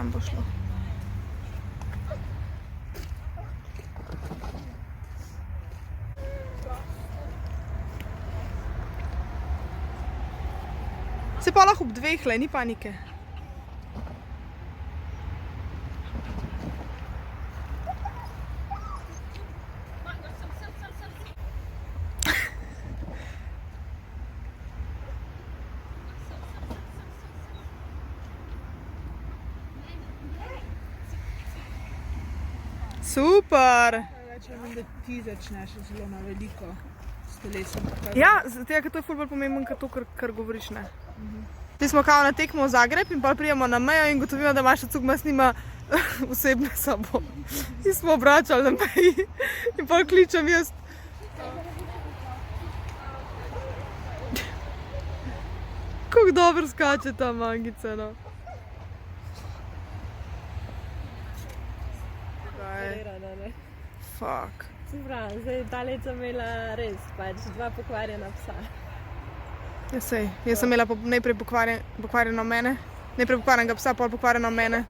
kam bo šlo. Se pa lahko ob 2, le, ni panike. Super! Rečem, da ti začneš zelo na veliko s telesom. Ja, tega, ker to je ful bolj pomembno, kot to, kar govoriš, ne. Zdaj smo kao na tekmo v Zagreb in pol prijemo na mejo in gotovimo, da Maša Cugmas nima osebne sabo. In smo obračali na meji in pol kličem jaz. Kako dobro skače ta mangica, no. Fuck. Prav, zdaj ta let sem imela res, pač 2 pokvarjena psa. Ja, sej, jaz sem imela najprej pokvarjenega psa, pol pokvarjeno mene.